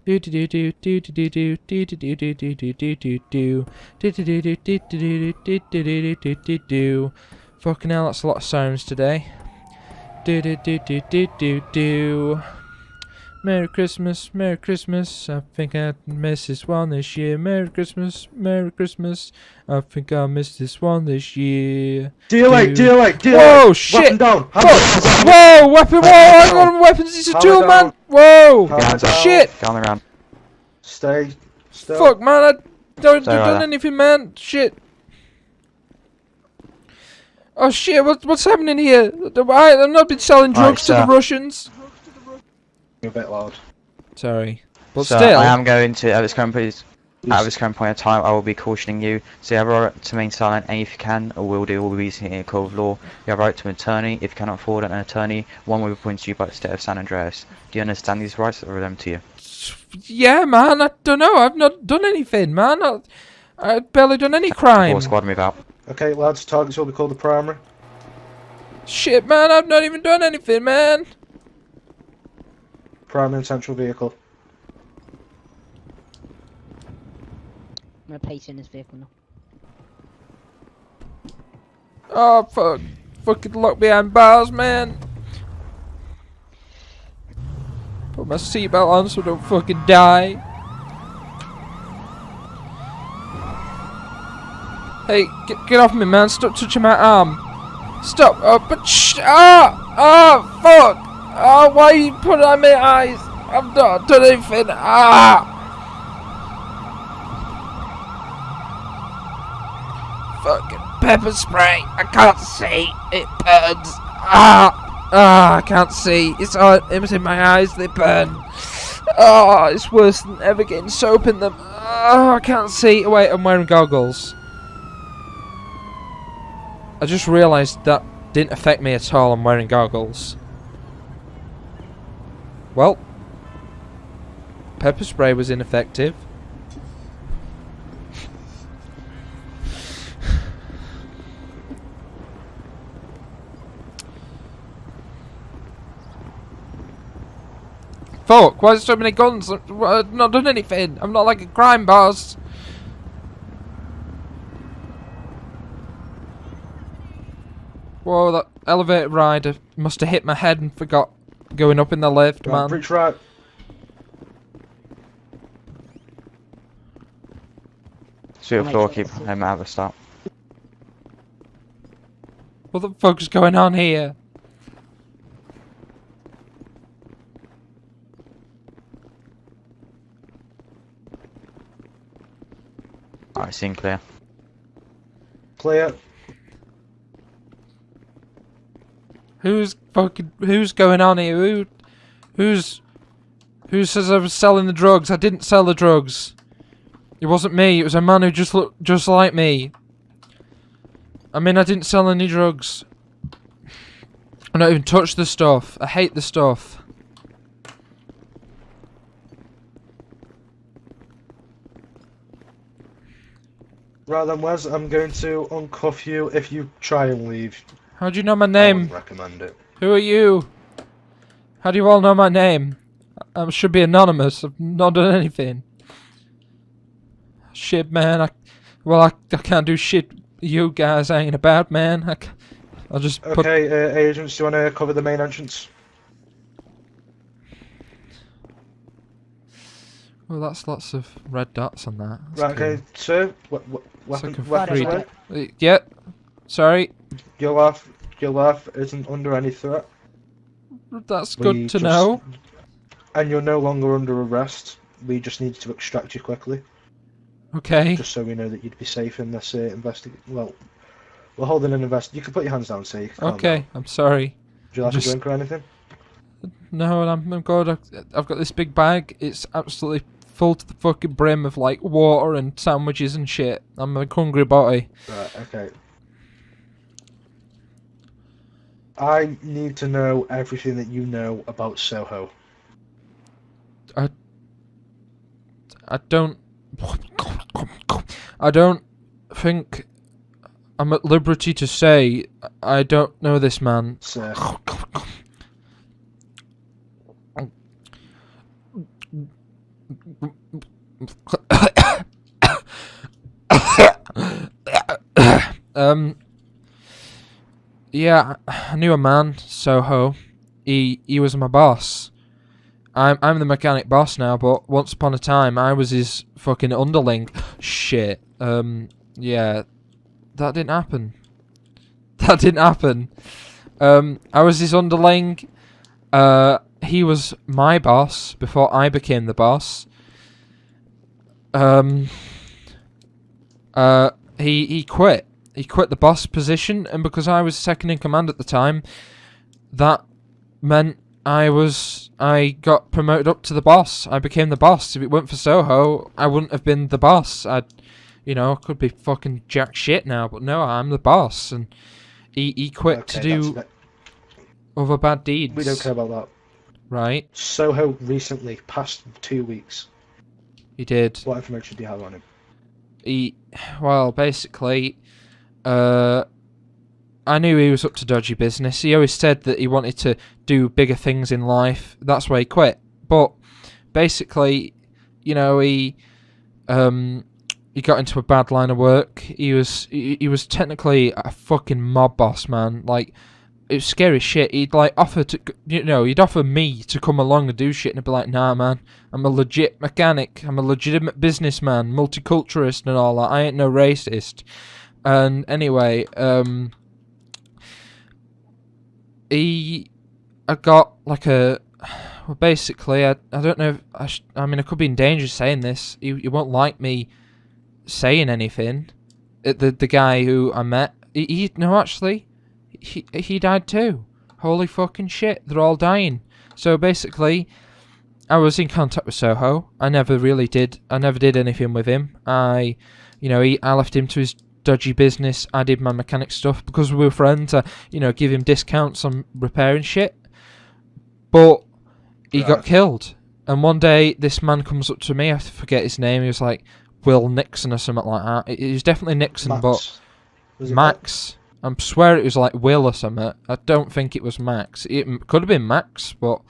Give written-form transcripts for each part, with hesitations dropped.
Fucking hell, that's a lot of sirens today. Merry Christmas, Merry Christmas. I think I missed this one this year. Merry Christmas, Merry Christmas. I think I missed this one this year. DOA! Whoa, shit! Weapon down! Whoa, weapon! Whoa, I got weapons. It's a tool, man. Whoa, shit! Get on the ground. Stay still. Fuck, man! I don't done anything, man. Shit. Oh shit! What's happening here? I've not been selling drugs to the Russians. You're a bit loud. Sorry, but so still. I am going to at this current point in time. I will be cautioning you. So you have a right to remain silent, and if you can, or will do, will be using a court of law. You have a right to an attorney. If you cannot afford an attorney, one will be appointed to you by the state of San Andreas. Do you understand these rights that are them to you? Yeah, man. I don't know. I've not done anything, man. I've barely done any crime. Four squad, move out. Okay, lads. Targets will be called the primary. Shit, man. I've not even done anything, man. Primary and central vehicle. I'm gonna place in this vehicle now. Oh, fuck. Fucking locked behind bars, man. Put my seatbelt on so I don't fucking die. Hey, get off me, man. Stop touching my arm. Stop. Oh, but fuck. Oh, why are you putting on my eyes? I've not done anything. Fucking pepper spray. I can't see. It burns. I can't see. It was in my eyes. They burn. Oh, it's worse than ever getting soap in them. Oh, I can't see. Wait, I'm wearing goggles. I just realised that didn't affect me at all. I'm wearing goggles. Well, pepper spray was ineffective. Fuck, why is there so many guns? I've not done anything. I'm not like a crime boss. Whoa, that elevator rider must have hit my head and forgot going up in the lift, man. Reach right. Shoot the floor, keep him out of the stop. What the fuck is going on here? Alright, scene clear. Clear. Who's going on here? Who says I was selling the drugs? I didn't sell the drugs. It wasn't me. It was a man who just looked just like me. I mean, I didn't sell any drugs. I don't even touch the stuff. I hate the stuff. Right then, Wes, I'm going to uncuff you if you try and leave. How do you know my I name? wouldn't recommend it. Who are you? How do you all know my name? I should be anonymous. I've not done anything. Shit, man. I can't do shit. You guys ain't about, man. I'll just put... Okay, agents, do you want to cover the main entrance? Well, that's lots of red dots on that. That's Right, cool. okay, sir. Weapons. Yeah. Sorry. Your life isn't under any threat. That's good to know. And you're no longer under arrest. We just need to extract you quickly. Okay. Just so we know that you'd be safe in this investigation. Well, we're holding an invest. You can put your hands down, so you can calm Okay, down. I'm sorry. Would you like a drink or anything? No, I'm good. I've got this big bag. It's absolutely full to the fucking brim of like water and sandwiches and shit. I'm a hungry boy. Right, okay. I need to know everything that you know about Soho. I don't think I'm at liberty to say I don't know this man. Sir. Yeah, I knew a man, Soho. He was my boss. I'm the mechanic boss now, but once upon a time I was his fucking underling. Shit. Yeah, that didn't happen. That didn't happen. I was his underling. He was my boss before I became the boss. He quit. He quit the boss position, and because I was second in command at the time, that meant I got promoted up to the boss. I became the boss. If it weren't for Soho, I wouldn't have been the boss. Could be fucking jack shit now, but no, I'm the boss, and he quit to do other bad deeds. We don't care about that. Right? Soho recently, past 2 weeks. He did. What information do you have on him? Basically, I knew he was up to dodgy business. He always said that he wanted to do bigger things in life. That's why he quit. But basically, he got into a bad line of work. He was technically a fucking mob boss, man. Like, it was scary shit. He'd he'd offer me to come along and do shit, and I'd be like, nah, man, I'm a legit mechanic. I'm a legitimate businessman, multiculturalist and all that. I ain't no racist. And anyway, I got like basically, I don't know if I mean, I could be in danger saying this. He won't like me saying anything. The guy who I met, he died too. Holy fucking shit, they're all dying. So basically, I was in contact with Soho. I never did anything with him. I left him to his dodgy business. I did my mechanic stuff because we were friends. I, give him discounts on repairing shit. But he got killed. And one day, this man comes up to me. I forget his name. He was like Will Nixon or something like that. It was definitely Nixon, Max. but Max. I swear it was like Will or something. I don't think it was Max. It could have been Max, but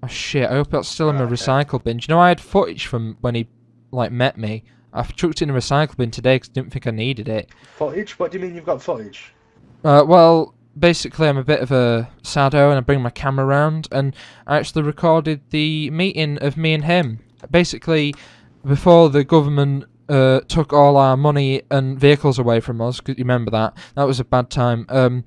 oh shit! I hope that's still in my recycle bin. Do you know, I had footage from when he met me. I've chucked it in a recycle bin today because I didn't think I needed it. Footage? What do you mean you've got footage? Well, basically I'm a bit of a sado and I bring my camera around, and I actually recorded the meeting of me and him. Basically, before the government took all our money and vehicles away from us, 'cause you remember that was a bad time.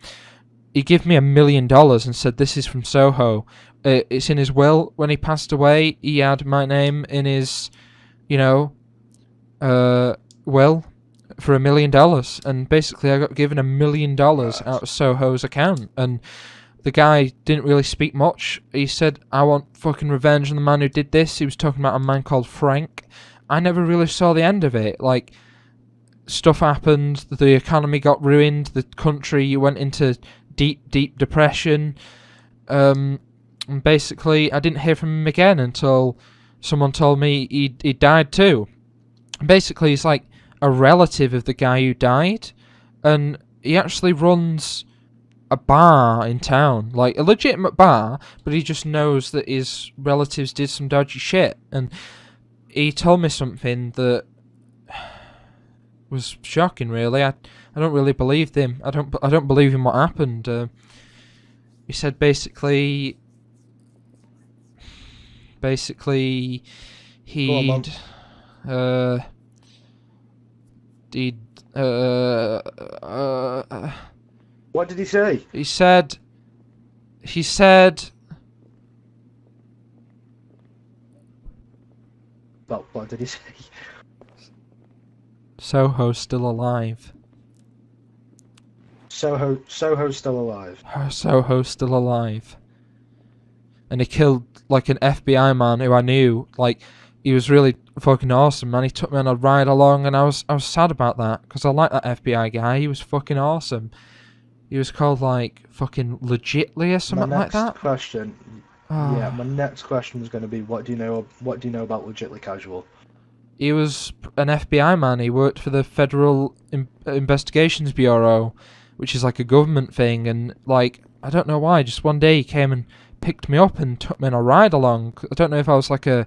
He gave me $1 million and said, this is from Soho. It's in his will. When he passed away, he had my name in his will for $1 million, and basically I got given $1 million out of Soho's account. And the guy didn't really speak much. He said, I want fucking revenge on the man who did this. He was talking about a man called Frank. I never really saw the end of it. Like, stuff happened, the economy got ruined, the country went into deep depression. And basically, I didn't hear from him again until someone told me he died too. Basically, he's like a relative of the guy who died, and he actually runs a bar in town, like a legitimate bar, but he just knows that his relatives did some dodgy shit. And he told me something that was shocking, really. I don't really believe him. I don't believe in what happened. He said basically he'd What did he say? He said Well, what did he say? Soho's still alive. Soho's still alive. Soho's still alive. And he killed like an FBI man who I knew. Like, he was really fucking awesome, man. He took me on a ride along, and I was sad about that because I like that FBI guy. He was fucking awesome. He was called like fucking Legitly or something like that. My next question was going to be, what do you know about Legitly Casual? He was an FBI man. He worked for the Federal Investigations Bureau, which is like a government thing. And like, I don't know why, just one day he came and picked me up and took me on a ride along. I don't know if I was like a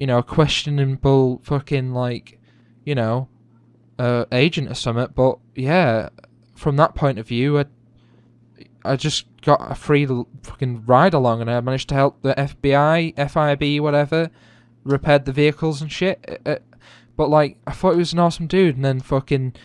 you know, a questionable fucking, like, you know, agent or something. But yeah, from that point of view, I just got a free fucking ride along, and I managed to help the FBI, FIB, whatever, repaired the vehicles and shit. But like, I thought he was an awesome dude, and then fucking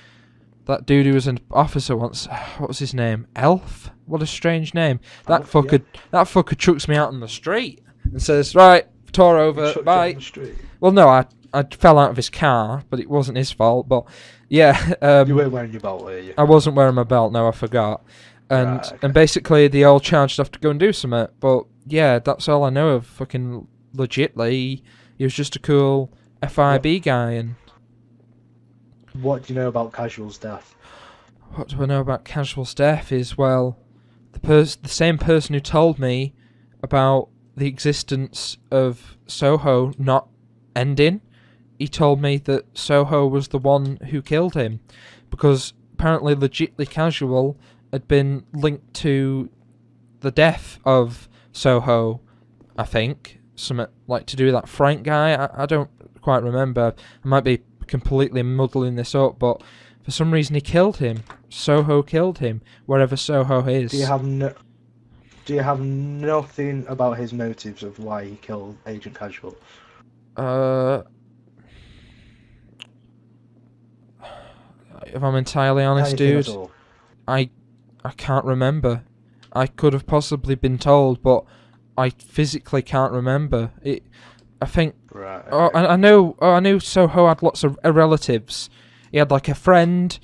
that dude who was an officer once, what was his name? Elf? What a strange name. That Elf, fucker, that fucker chucks me out on the street and says, right, tour over, Chucked you bye. on the street. Well, no, I fell out of his car, but it wasn't his fault. But yeah, You weren't wearing your belt, were you? I wasn't wearing my belt. No, I forgot. And Right, okay. and basically they all charged off to go and do something. But yeah, that's all I know of. Fucking legitly, he was just a cool FIB guy. And What do you know about Casual's death? what do I know about Casual's death is, well, the same person who told me about the existence of Soho not ending, he told me that Soho was the one who killed him, because apparently legitly Casual had been linked to the death of Soho, I think. Something like to do with that Frank guy. I don't quite remember. I might be completely muddling this up, but for some reason he killed him. Soho killed him, wherever Soho is. Do you have nothing about his motives of why he killed Agent Casual? If I'm entirely honest, Anything at dude, all? I can't remember. I could have possibly been told, but I physically can't remember. I think. Right. Oh, okay. I know. Oh, I knew Soho had lots of relatives. He had like a friend,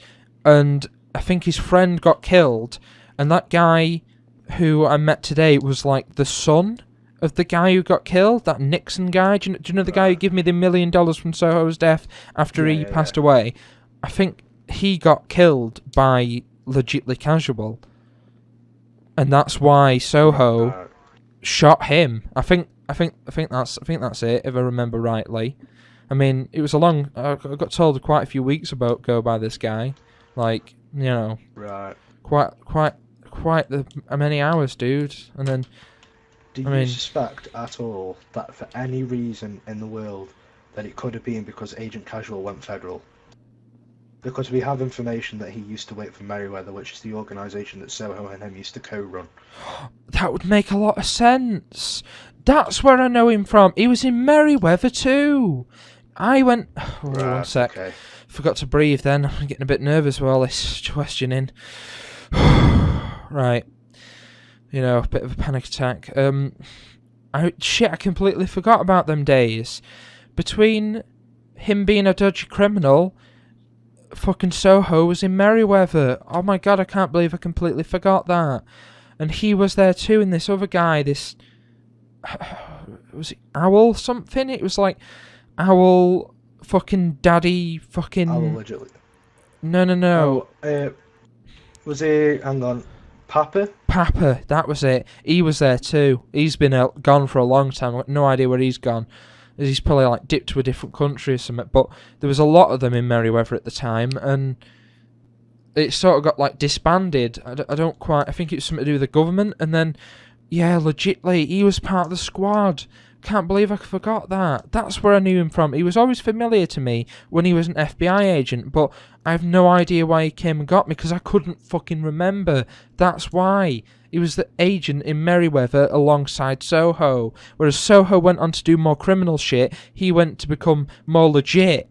and I think his friend got killed. And that guy who I met today was like the son of the guy who got killed. That Nixon guy. Do you know the guy who gave me the $1 million from Soho's death after he passed away? I think he got killed by legitly Casual, and that's why Soho shot him. I think that's it, if I remember rightly. I mean, it was a long. I got told quite a few weeks ago by this guy, like, you know, Right. quite the many hours, dude. And then Do I you mean- suspect at all that for any reason in the world that it could have been because Agent Casual went federal? Because we have information that he used to work for Merryweather, which is the organisation that Soho and him used to co-run. that would make a lot of sense. That's where I know him from. He was in Merryweather too. I went. Oh, one sec. Okay. Forgot to breathe then. I'm getting a bit nervous with all this questioning. Right. You know, a bit of a panic attack. I completely forgot about them days. Between him being a dodgy criminal, fucking Soho was in Merryweather. Oh my god, I can't believe I completely forgot that. And he was there too, and this other guy, this... Was it Owl something? It was like Owl fucking Daddy fucking... Owl legit. No. Was he? Hang on. Papa? Papa, that was it. He was there too. He's been gone for a long time. I've got no idea where he's gone. He's probably like dipped to a different country or something. But there was a lot of them in Merryweather at the time, and it sort of got like disbanded. I don't quite. I think it was something to do with the government. And then, yeah, legitly, he was part of the squad. Can't believe I forgot that. That's where I knew him from. He was always familiar to me when he was an FBI agent, but I have no idea why he came and got me, because I couldn't fucking remember. That's why. He was the agent in Merryweather alongside Soho. Whereas Soho went on to do more criminal shit, he went to become more legit.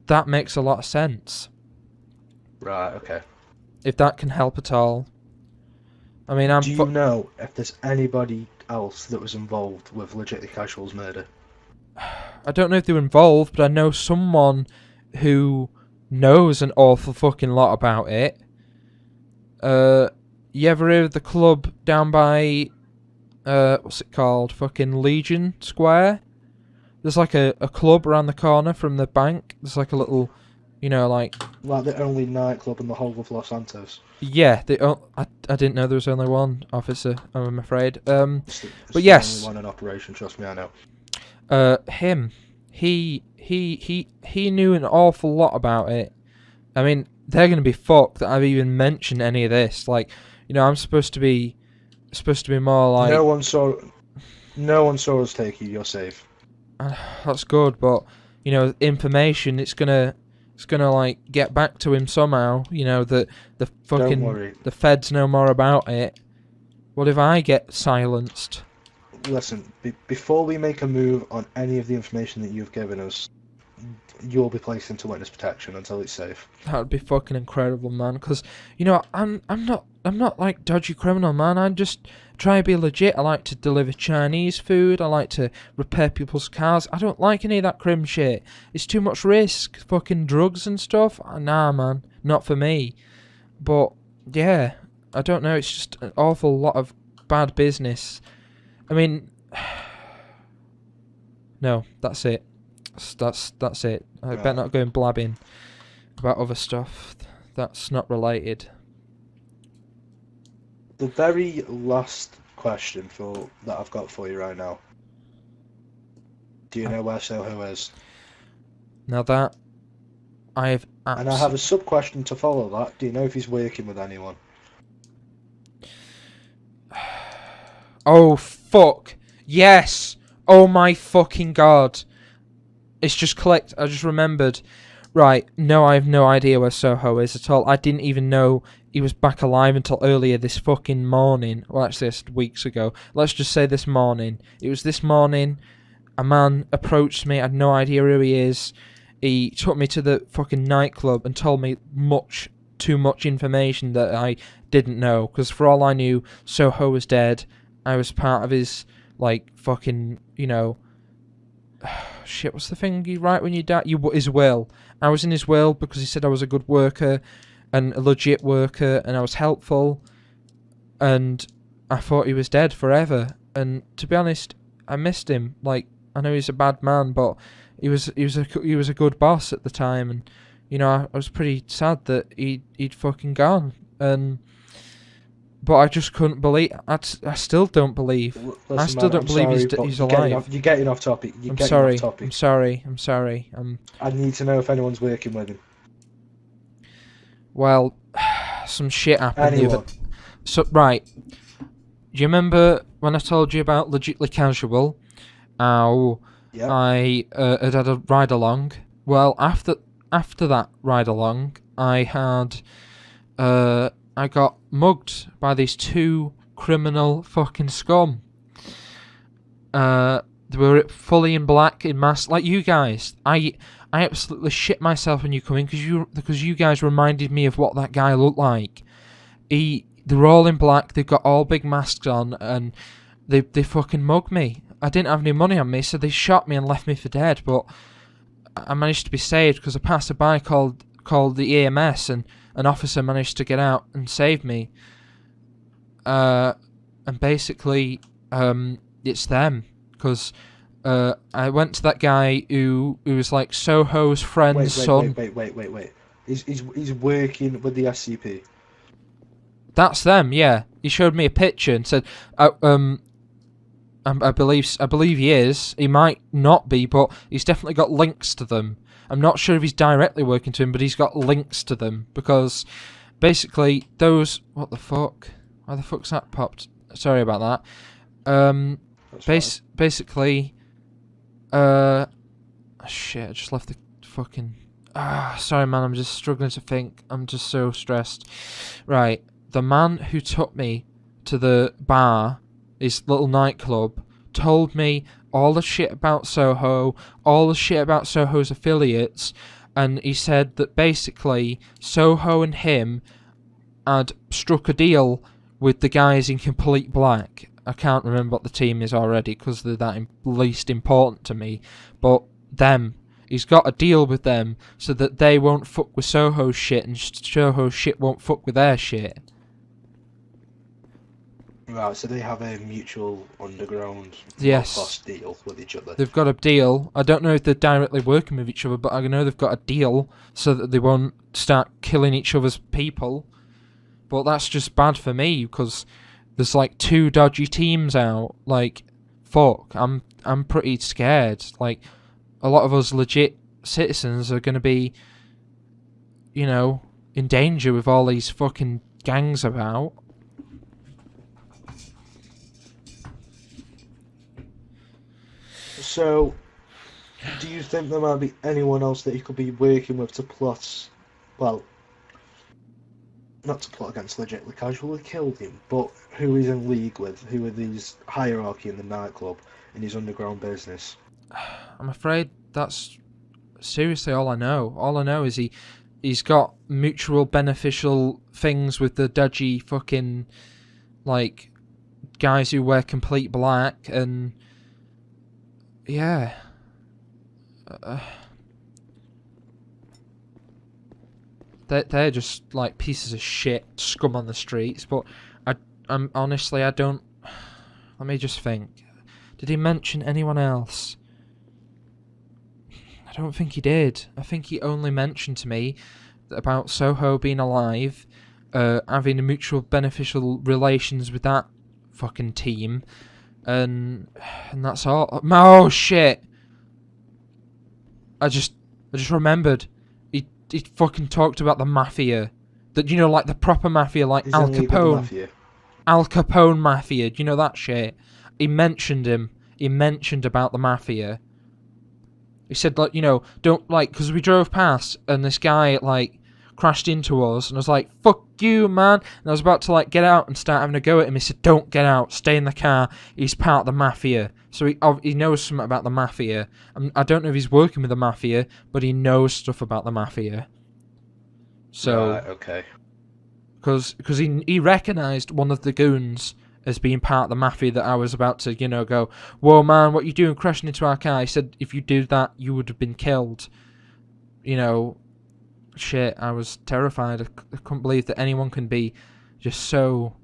That makes a lot of sense. Right, okay. If that can help at all. I mean, Do you know if there's anybody else that was involved with Legitly Casual's murder? I don't know if they were involved, but I know someone who knows an awful fucking lot about it. You ever heard of the club down by, what's it called? Fucking Legion Square? There's like a club around the corner from the bank. There's like a little, you know, like... Like the only nightclub in the whole of Los Santos. Yeah, I didn't know there was only one officer, I'm afraid. It's But yes. the only one in operation, trust me, I know. Him. He knew an awful lot about it. I mean, they're gonna be fucked that I've even mentioned any of this. Like, you know, I'm supposed to be more like... No one saw us take you, you're safe. that's good, but you know, information, it's gonna like get back to him somehow. You know that the Don't worry. fucking the feds know more about it. What if I get silenced? Listen, before we make a move on any of the information that you've given us, you'll be placed into witness protection until it's safe. That would be fucking incredible, man. Because you know, I'm not like dodgy criminal, man. I just try to be legit. I like to deliver Chinese food. I like to repair people's cars. I don't like any of that crim shit. It's too much risk. Fucking drugs and stuff. Nah, man, not for me. But yeah, I don't know. It's just an awful lot of bad business. I mean, no, that's it. That's it. I better not go and blabbing about other stuff that's not related. The very last question that I've got for you right now. Do you know where Soho is? Now that I've And I have a sub question to follow that. Do you know if he's working with anyone? Oh fuck. Yes. Oh my fucking god. It's just clicked. I just remembered. Right. No, I have no idea where Soho is at all. I didn't even know he was back alive until earlier this fucking morning. Well, actually, it's weeks ago. Let's just say this morning. It was this morning. A man approached me. I had no idea who he is. He took me to the fucking nightclub and told me too much information that I didn't know. Because for all I knew, Soho was dead. I was part of his, like, fucking, you know... Shit, what's the thing you write when you die? His will. I was in his will because he said I was a good worker and a legit worker and I was helpful. And I thought he was dead forever. And to be honest, I missed him. Like, I know he's a bad man, but he was a good boss at the time. And you know, I was pretty sad that he'd fucking gone. But I just couldn't believe. I still don't believe. Listen, I still don't believe he's alive. You're getting off topic. I'm sorry. I'm sorry. I need to know if anyone's working with him. Well, some shit happened. Anyone? Right. Do you remember when I told you about Legitly Casual? How Yep. I had a ride along. Well, after that ride along, I got mugged by these two criminal fucking scum. They were fully in black, in mask, like you guys. I absolutely shit myself when you come in because you guys reminded me of what that guy looked like. They were all in black. They've got all big masks on, and they fucking mugged me. I didn't have any money on me, so they shot me and left me for dead. But I managed to be saved because a passerby called the EMS, and an officer managed to get out and save me. And basically, it's them. Because I went to that guy who was like Soho's friend's son. Wait. He's working with the SCP. That's them, yeah. He showed me a picture and said, I believe he is. He might not be, but he's definitely got links to them. I'm not sure if he's directly working to him, but he's got links to them because basically those. What the fuck? Why the fuck's that popped? Sorry about that. Basically, shit. I just left the fucking. Sorry, man. I'm just struggling to think. I'm just so stressed. Right, the man who took me to the bar, his little nightclub, told me all the shit about Soho, all the shit about Soho's affiliates, and he said that basically Soho and him had struck a deal with the guys in complete black. I can't remember what the team is already because they're that least important to me, but them. He's got a deal with them so that they won't fuck with Soho's shit and Soho's shit won't fuck with their shit. Right, so they have a mutual underground Yes. deal with each other. They've got a deal. I don't know if they're directly working with each other, but I know they've got a deal so that they won't start killing each other's people. But that's just bad for me because there's like 2 dodgy teams out. Like, fuck, I'm pretty scared. Like, a lot of us legit citizens are going to be, you know, in danger with all these fucking gangs about. So, Do you think there might be anyone else that he could be working with to plot, well, not to plot against legitimately casually killed him, but who he's in league with, who are these hierarchy in the nightclub, in his underground business? I'm afraid that's seriously all I know. All I know is he's got mutual beneficial things with the dodgy fucking, like, guys who wear complete black, and yeah. They're just like pieces of shit, scum on the streets. But I'm honestly, I don't. Let me just think. Did he mention anyone else? I don't think he did. I think he only mentioned to me about Soho being alive, having a mutual beneficial relations with that fucking team, and that's all. Oh shit! I just remembered. He fucking talked about the mafia. That, you know, like the proper mafia, like He's Al in league with the Capone. mafia. Al Capone mafia. Do you know that shit? He mentioned him. He mentioned about the mafia. He said, like, you know, don't, like, because we drove past and this guy, like, crashed into us, and I was like, fuck you, man. And I was about to, like, get out and start having a go at him. He said, don't get out, stay in the car. He's part of the mafia. So he knows something about the mafia. I don't know if he's working with the mafia, but he knows stuff about the mafia. So, Right, okay. because he recognised one of the goons as being part of the mafia that I was about to, you know, go, whoa, man, what you doing crashing into our car? He said, if you did that, you would have been killed. You know, shit, I was terrified. I couldn't believe that anyone can be just so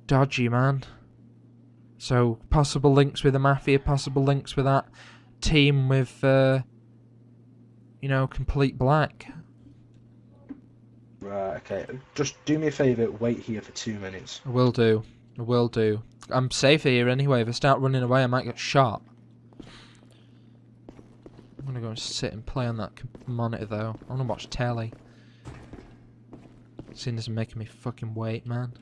dodgy, man. So, possible links with the mafia, possible links with that team with, you know, complete black. Right, okay. Just do me a favour, wait here for 2 minutes. I will do. I will do. I'm safe here anyway. If I start running away, I might get shot. I'm gonna go and sit and play on that monitor though. I wanna watch telly. Seeing as making me fucking wait, man.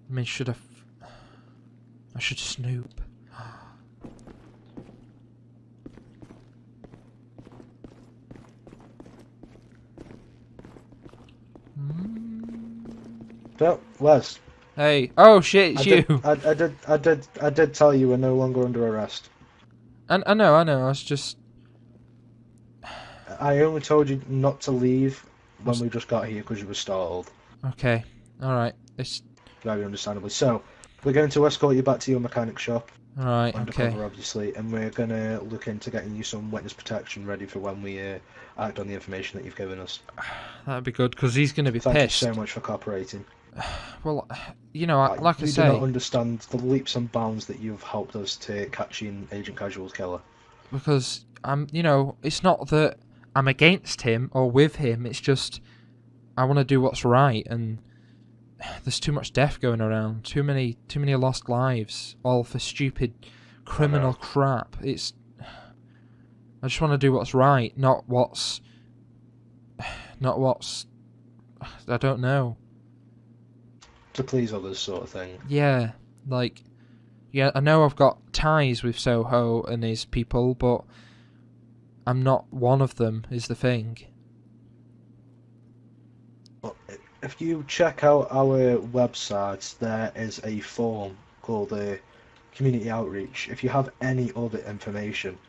I mean, I should snoop. Well, Wes, Hey, oh shit, it's you. I did tell you we're no longer under arrest. I know. I was just. I only told you not to leave when we just got here because you were startled. Okay, alright. It's. Very understandably. So, we're going to escort you back to your mechanic shop, Alright, undercover okay. obviously, and we're going to look into getting you some witness protection ready for when we act on the information that you've given us. That'd be good, because he's gonna be Thank pissed. you so much for cooperating. Well, you know, like I you say. do not understand the leaps and bounds that you've helped us to catching Agent Casual's killer. Because you know, it's not that I'm against him or with him, it's just I want to do what's right, and there's too much death going around, too many lost lives, all for stupid criminal crap. I just want to do what's right, not what's I don't know. To please others, sort of thing. Yeah, like, yeah, I know I've got ties with Soho and his people, but I'm not one of them, is the thing. Well, if you check out our website, there is a form called Community Outreach. If you have any other information,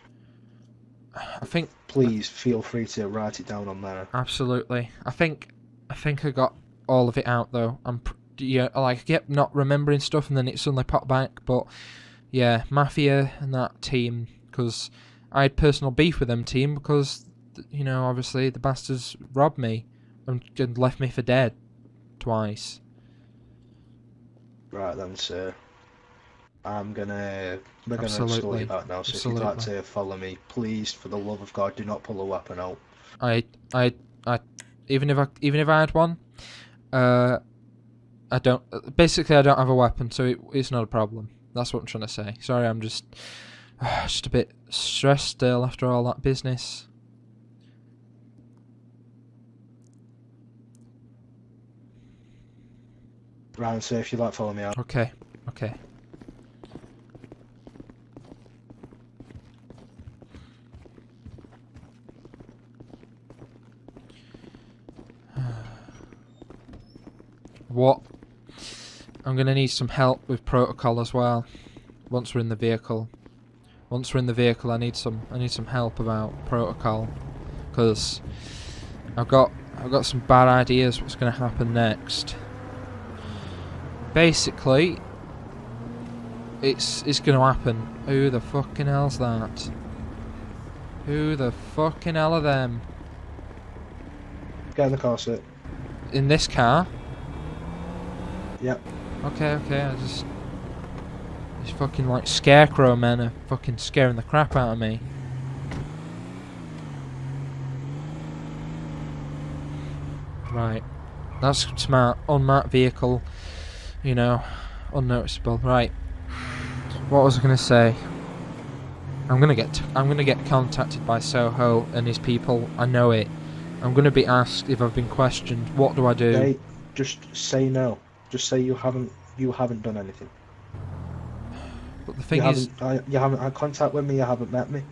I think please feel free to write it down on there. absolutely. I think I got all of it out though. Yeah, like I kept not remembering stuff, and then it suddenly popped back. But yeah, Mafia and that team, because I had personal beef with them team because, you know, obviously the bastards robbed me and left me for dead twice. Right then, sir. We're gonna Absolutely. escort you back now. So if you'd like to follow me, please, for the love of God, do not pull a weapon out. I even if I had one, I don't. Basically, I don't have a weapon, so it's not a problem. That's what I'm trying to say. Sorry, I'm just a bit stressed still after all that business. Right, so if you'd like to follow me out. Okay, okay. What? I'm gonna need some help with protocol as well. Once we're in the vehicle. I need some help about protocol, because I've got some bad ideas what's gonna happen next. Basically, it's gonna happen. Who the fucking hell's that? Who the fucking hell are them? Get in the car, sit. In this car? Yep. Okay, these fucking like scarecrow men are fucking scaring the crap out of me. Right. That's smart. Unmarked vehicle. You know, unnoticeable. Right. What was I gonna say? I'm gonna get contacted by Soho and his people. I know it. I'm gonna be asked if I've been questioned. What do I do? They just say no. Just say you haven't done anything. But the thing is, you haven't had contact with me. You haven't met me.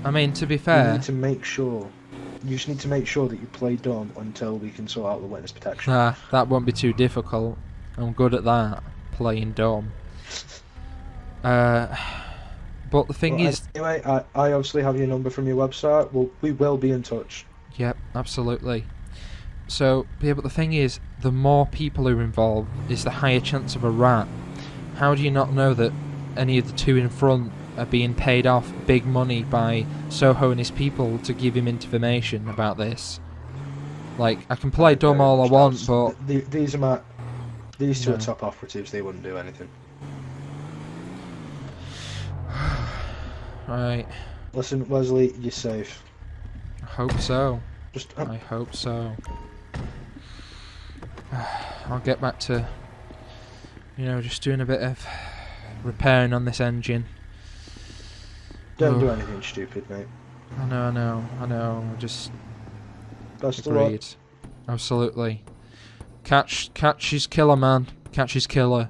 I mean, to be You fair, need to make sure. You just need to make sure that you play dumb until we can sort out the witness protection. that won't be too difficult. I'm good at that, playing dumb. But the thing is, anyway, I obviously have your number from your website. We will be in touch. yep, absolutely. So, yeah, but the thing is, the more people who are involved, is the higher chance of a rat. How do you not know that any of the two in front are being paid off big money by Soho and his people to give him information about this? Like, I can play dumb all I want, but these two are top operatives. They wouldn't do anything. right. Listen, Wesley, you're safe. I hope so. Just I hope so. I'll get back to, just doing a bit of repairing on this engine. don't do anything stupid, mate. I know. I just Best of luck. agreed. Absolutely. Catch his killer, man. Catch his killer.